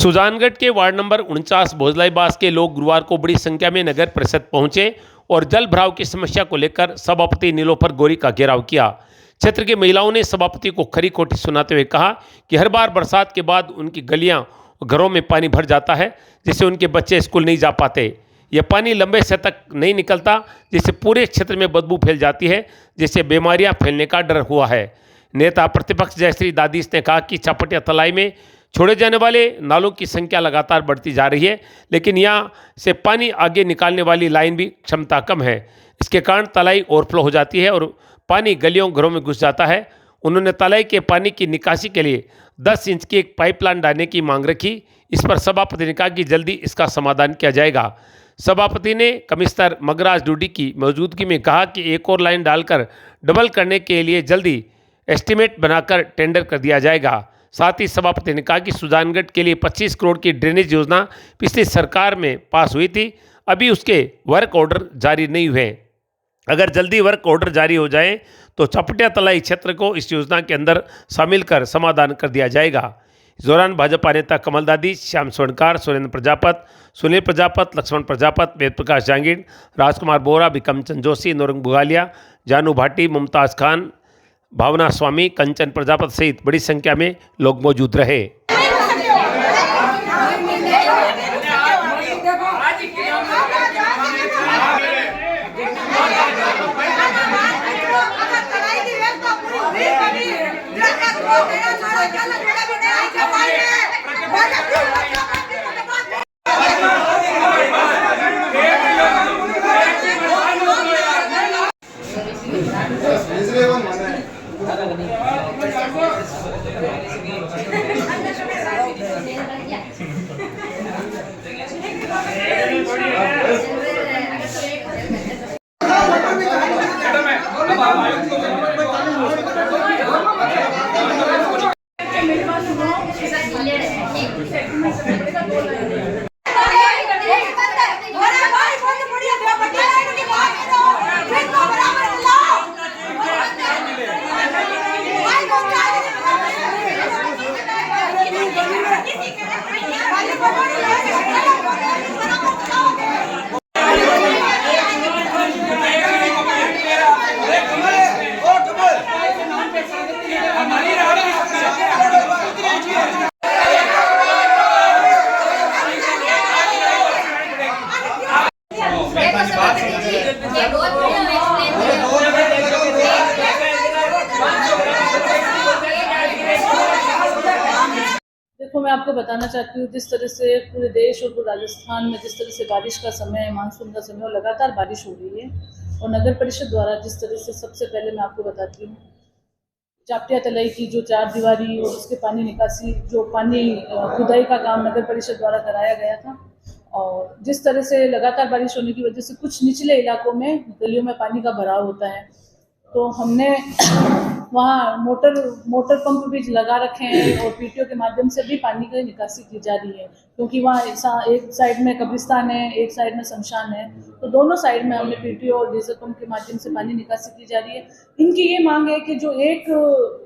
सुजानगढ़ के ward number 49 भोजलाईबास के लोग गुरुवार को बड़ी संख्या में नगर परिषद पहुंचे और जल भराव की समस्या को लेकर सभापति नीलोफर गौरी का घेराव किया। क्षेत्र की महिलाओं ने सभापति को खरी खोटी सुनाते हुए कहा कि हर बार बरसात के बाद उनकी गलियां और घरों में पानी भर जाता है, जिससे उनके बच्चे स्कूल नहीं जा पाते। यह पानी लंबे समय तक नहीं निकलता, जिससे पूरे क्षेत्र में बदबू फैल जाती है, जिससे बीमारियां फैलने का डर हुआ है। नेता प्रतिपक्ष जयश्री दादीस ने कहा कि चापटिया तलाई में छोड़े जाने वाले नालों की संख्या लगातार बढ़ती जा रही है, लेकिन यहाँ से पानी आगे निकालने वाली लाइन भी क्षमता कम है। इसके कारण तलाई ओवरफ्लो हो जाती है और पानी गलियों घरों में घुस जाता है। उन्होंने तलाई के पानी की निकासी के लिए 10 इंच की एक पाइपलाइन डालने की मांग रखी। इस पर सभापति ने कहा कि जल्दी इसका समाधान किया जाएगा। सभापति ने कमिश्नर मगराज डूडी की मौजूदगी में कहा कि एक और लाइन डालकर डबल करने के लिए जल्दी एस्टीमेट बनाकर टेंडर कर दिया जाएगा। साथ ही सभापति ने कहा कि सुजानगढ़ के लिए 25 करोड़ की ड्रेनेज योजना पिछली सरकार में पास हुई थी, अभी उसके वर्क ऑर्डर जारी नहीं हुए। अगर जल्दी वर्क ऑर्डर जारी हो जाए तो चापटिया तलाई क्षेत्र को इस योजना के अंदर शामिल कर समाधान कर दिया जाएगा। इस दौरान भाजपा नेता कमल दादी, श्याम स्वर्णकार, सुरेंद्र प्रजापत, सुनील प्रजापत, लक्ष्मण प्रजापत, वेद प्रकाश जांगीर, राजकुमार बोरा, बिकम चंद जोशी, नौरंग बुगालिया, जानू भाटी, मुमताज़ खान, भावना स्वामी, कंचन प्रजापत सहित बड़ी संख्या में लोग मौजूद रहे। देखो, मैं आपको बताना चाहती हूँ, जिस तरह से पूरे देश और पूरे राजस्थान में जिस तरह से बारिश का समय है, मानसून का समय, और लगातार बारिश हो रही है, और नगर परिषद द्वारा जिस तरह से, सबसे पहले मैं आपको बताती हूँ, चापटिया तलाई की जो 4 दीवारी और उसके पानी निकासी, जो पानी खुदाई का काम नगर परिषद द्वारा कराया गया था, और जिस तरह से लगातार बारिश होने की वजह से कुछ निचले इलाकों में गलियों में पानी का भराव होता है, तो हमने वहाँ मोटर पंप भी लगा रखे हैं और पीटीओ के माध्यम से भी पानी की निकासी की जा रही है, क्योंकि वहाँ एक साइड में कब्रिस्तान है, एक साइड में शमशान है, तो दोनों साइड में हमने पीटीओ और डीजल पंप के माध्यम से पानी निकासी की जा रही है। इनकी ये मांग है कि जो एक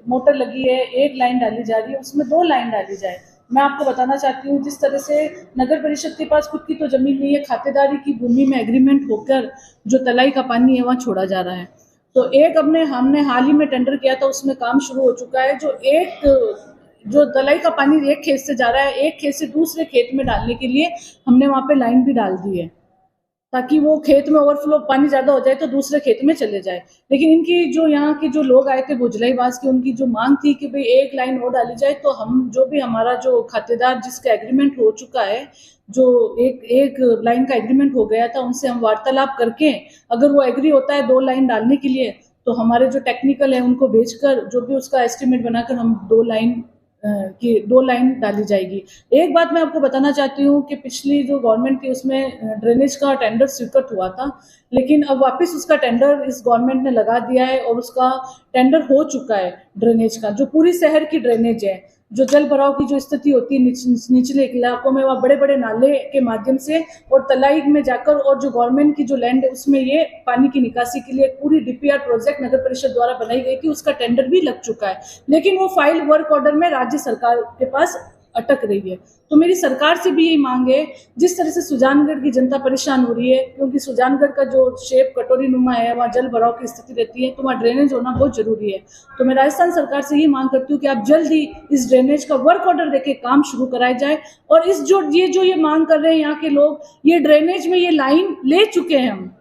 मोटर लगी है, एक लाइन डाली जा रही है, उसमें 2 लाइन डाली जाए। मैं आपको बताना चाहती हूँ, जिस तरह से नगर परिषद के पास खुद की तो जमीन नहीं है, खातेदारी की भूमि में एग्रीमेंट होकर जो तलाई का पानी है वहाँ छोड़ा जा रहा है, तो एक हमने हाल ही में टेंडर किया था, उसमें काम शुरू हो चुका है। जो तलाई का पानी एक खेत से जा रहा है, एक खेत से दूसरे खेत में डालने के लिए हमने वहाँ पे लाइन भी डाल दी है, ताकि वो खेत में ओवरफ्लो पानी ज़्यादा हो जाए तो दूसरे खेत में चले जाए। लेकिन इनकी जो यहाँ के जो लोग आए थे भोजलाईबास की, उनकी जो मांग थी कि भाई एक लाइन और डाली जाए, तो हम जो भी हमारा जो खातेदार जिसका एग्रीमेंट हो चुका है, जो एक लाइन का एग्रीमेंट हो गया था, उनसे हम वार्तालाप करके अगर वो एग्री होता है 2 लाइन डालने के लिए, तो हमारे जो टेक्निकल है उनको भेजकर जो भी उसका एस्टिमेट बनाकर हम 2 लाइन डाली जाएगी। एक बात मैं आपको बताना चाहती हूँ कि पिछली जो गवर्नमेंट थी उसमें ड्रेनेज का टेंडर स्वीकृत हुआ था, लेकिन अब वापस उसका टेंडर इस गवर्नमेंट ने लगा दिया है और उसका टेंडर हो चुका है ड्रेनेज का, जो पूरी शहर की ड्रेनेज है। जो जल भराव की जो स्थिति होती है निचले इलाकों में, वह बड़े बड़े नाले के माध्यम से और तलाई में जाकर, और जो गवर्नमेंट की जो लैंड है उसमें ये पानी की निकासी के लिए एक पूरी डीपीआर प्रोजेक्ट नगर परिषद द्वारा बनाई गई थी, उसका टेंडर भी लग चुका है, लेकिन वो फाइल वर्क ऑर्डर में राज्य सरकार के पास अटक रही है। तो मेरी सरकार से भी यही मांग है, जिस तरह से सुजानगढ़ की जनता परेशान हो रही है, क्योंकि सुजानगढ़ का जो शेप कटोरी नुमा है, वहाँ जल भराव की स्थिति रहती है, तो वहाँ ड्रेनेज होना बहुत जरूरी है। तो मैं राजस्थान सरकार से ये मांग करती हूँ कि आप जल्द ही इस ड्रेनेज का वर्क ऑर्डर देके काम शुरू कराया जाए। और इस जो ये मांग कर रहे हैं यहाँ के लोग, ये ड्रेनेज में ये लाइन ले चुके हैं, हम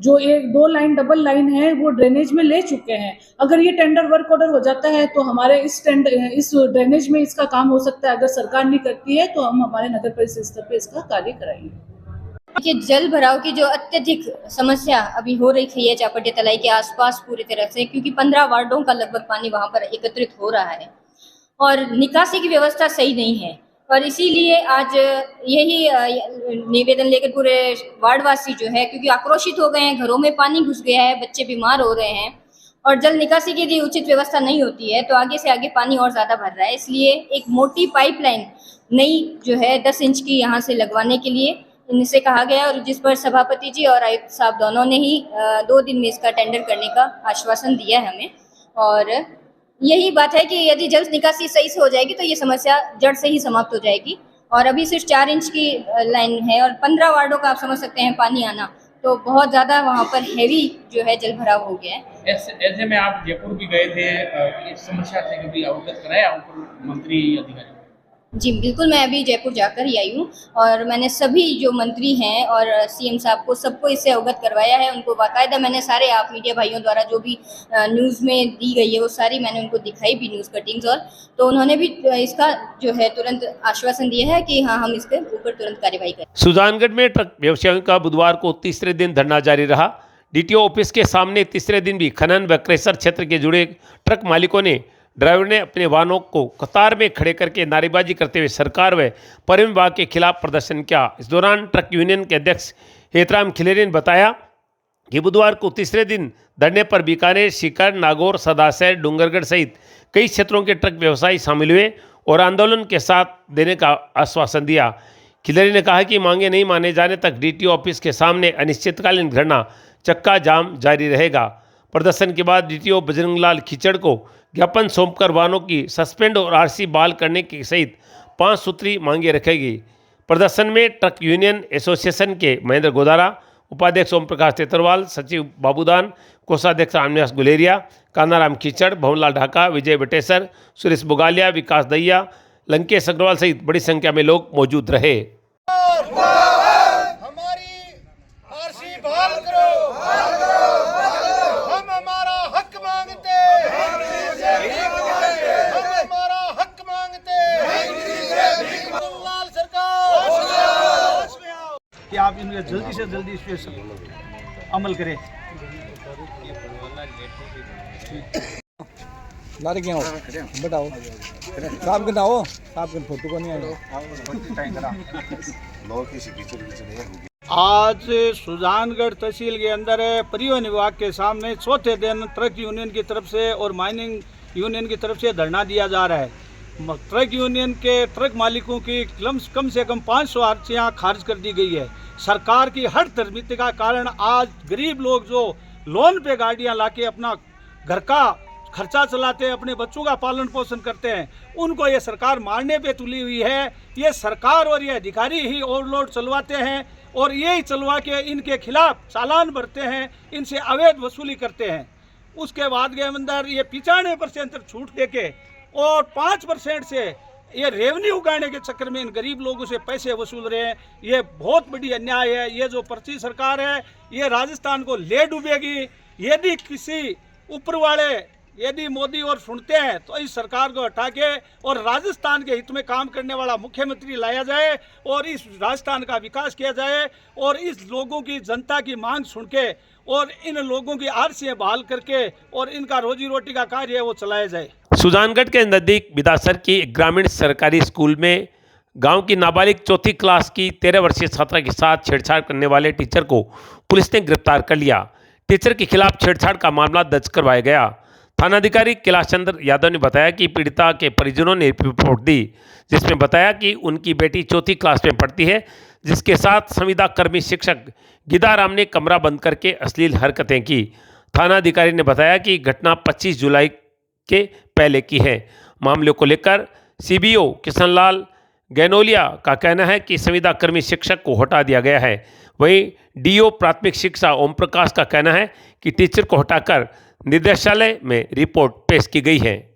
जो एक 2 लाइन डबल लाइन है वो ड्रेनेज में ले चुके हैं। अगर ये टेंडर वर्क ऑर्डर हो जाता है तो हमारे इस ड्रेनेज में इसका काम हो सकता है। अगर सरकार नहीं करती है तो हम हमारे नगर परिषद स्तर पर इसका कार्य कराएंगे। देखिए, जल भराव की जो अत्यधिक समस्या अभी हो रही है चापटे तलाई के आसपास पूरी तरह से, क्योंकि 15 वार्डों का लगभग पानी वहां पर एकत्रित हो रहा है और निकासी की व्यवस्था सही नहीं है। और इसीलिए आज यही निवेदन लेकर पूरे वार्डवासी जो है, क्योंकि आक्रोशित हो गए हैं, घरों में पानी घुस गया है, बच्चे बीमार हो रहे हैं और जल निकासी की यदि उचित व्यवस्था नहीं होती है तो आगे से आगे पानी और ज़्यादा भर रहा है। इसलिए एक मोटी पाइपलाइन नई जो है 10 इंच की यहाँ से लगवाने के लिए इनसे कहा गया, और जिस पर सभापति जी और आयुक्त साहब दोनों ने ही 2 दिन में इसका टेंडर करने का आश्वासन दिया है हमें। और यही बात है कि यदि जल निकासी सही से हो जाएगी तो ये समस्या जड़ से ही समाप्त हो जाएगी। और अभी सिर्फ 4 इंच की लाइन है और 15 वार्डों का आप समझ सकते हैं पानी आना, तो बहुत ज़्यादा वहाँ पर हैवी जो है जल भराव हो गया है। ऐसे में आप जयपुर भी गए थे, इस समस्या से कभी अवगत कराया ऊपर मंत्री अधिकारी? जी बिल्कुल, मैं अभी जयपुर जाकर ही आई हूँ और मैंने सभी जो मंत्री हैं और सीएम साहब को सबको इससे अवगत करवाया है। उनको बाकायदा मैंने सारे आप मीडिया भाइयों द्वारा जो भी न्यूज़ में दी गई है वो सारी मैंने उनको दिखाई भी न्यूज़ कटिंग्स, और तो उन्होंने भी इसका जो है तुरंत आश्वासन दिया है कि हाँ, हम इसके ऊपर तुरंत कार्रवाई करें। सुजानगढ़ में ट्रक व्यवसायियों का बुधवार को तीसरे दिन धरना जारी रहा। डीटीओ ऑफिस के सामने तीसरे दिन भी खनन व क्रेशर क्षेत्र के जुड़े ट्रक मालिकों ने ड्राइवर ने अपने वाहनों को कतार में खड़े करके नारेबाजी करते हुए सरकार व परिवहन विभाग के खिलाफ प्रदर्शन किया। इस दौरान ट्रक यूनियन के अध्यक्ष हेतराम खिलेरी ने बताया कि बुधवार को तीसरे दिन धरने पर बीकानेर, सीकर, नागौर, सदाशहर, डूंगरगढ़ सहित कई क्षेत्रों के ट्रक व्यवसायी शामिल हुए और आंदोलन के साथ देने का आश्वासन दिया। खिलेरी ने कहा कि मांगे नहीं माने जाने तक डीटीओ ऑफिस के सामने अनिश्चितकालीन धरना चक्का जाम जारी रहेगा। प्रदर्शन के बाद डीटीओ बजरंगलाल खिचड़ को ज्ञापन सौंपकर वाहनों की सस्पेंड और आरसी बहाल करने के सहित 5 सूत्री मांगे रखेगी। प्रदर्शन में ट्रक यूनियन एसोसिएशन के महेंद्र गोदारा, उपाध्यक्ष ओम प्रकाश तेतरवाल, सचिव बाबूदान, कोषाध्यक्ष रामनिवास गुलेरिया, कानाराम खिचड़, भवनलाल ढाका, विजय बटेसर, सुरेश बुगालिया, विकास दहिया, लंकेश अग्रवाल सहित बड़ी संख्या में लोग मौजूद रहे। हमारी आरसी बहाल करो, हम हमारा हक मांगते, हम हमारा हक मांगते, लाल सरकार कि आप इनमें जल्दी से जल्दी इस पे अमल करें। लारे क्या हो बताओ साहब के ना हो साहब के फोटो को नहीं आए। आज सुजानगढ़ तहसील के अंदर परिवहन विभाग के सामने चौथे दिन ट्रक यूनियन की तरफ से और माइनिंग यूनियन की तरफ से धरना दिया जा रहा है। ट्रक यूनियन के ट्रक मालिकों की कम से कम 500 आरसियाँ खारिज कर दी गई है। सरकार की हर तरमीती का कारण आज गरीब लोग जो लोन पे गाड़ियाँ लाके अपना घर का खर्चा चलाते हैं, अपने बच्चों का पालन पोषण करते हैं, उनको ये सरकार मारने पे तुली हुई है। ये सरकार और ये अधिकारी ही ओवरलोड चलवाते हैं और यही चलवा के इनके खिलाफ चालान भरते हैं, इनसे अवैध वसूली करते हैं। उसके बाद के अंदर ये 95% छूट देके और 5% से ये रेवेन्यू उगाने के चक्कर में इन गरीब लोगों से पैसे वसूल रहे हैं। ये बहुत बड़ी अन्याय है। ये जो पर्ची सरकार है ये राजस्थान को ले डूबेगी। यदि किसी ऊपर वाले यदि मोदी और सुनते हैं तो इस सरकार को हटा के और राजस्थान के हित में काम करने वाला मुख्यमंत्री लाया जाए और इस राजस्थान का विकास किया जाए और इस लोगों की जनता की मांग सुन के और इन लोगों की आरसीएं बहाल करके और इनका रोजी रोटी का कार्य है वो चलाया जाए। सुजानगढ़ के नज़दीक बिदासर की एक ग्रामीण सरकारी स्कूल में गांव की नाबालिग 4th क्लास की 13 वर्षीय छात्रा के साथ छेड़छाड़ करने वाले टीचर को पुलिस ने गिरफ्तार कर लिया। टीचर के खिलाफ छेड़छाड़ का मामला दर्ज करवाया गया। थानाधिकारी कैलाश चंद्र यादव ने बताया कि पीड़िता के परिजनों ने रिपोर्ट दी जिसमें बताया कि उनकी बेटी 4th क्लास में पढ़ती है, जिसके साथ संविदा कर्मी शिक्षक गिदाराम ने कमरा बंद करके अश्लील हरकतें की। थानाधिकारी ने बताया कि घटना 25 जुलाई के पहले की है। मामले को लेकर सीबीओ किशनलाल गैनोलिया का कहना है कि संविदा कर्मी शिक्षक को हटा दिया गया है। वहीं डीओ प्राथमिक शिक्षा ओम प्रकाश का कहना है कि टीचर को हटाकर निदेशालय में रिपोर्ट पेश की गई है।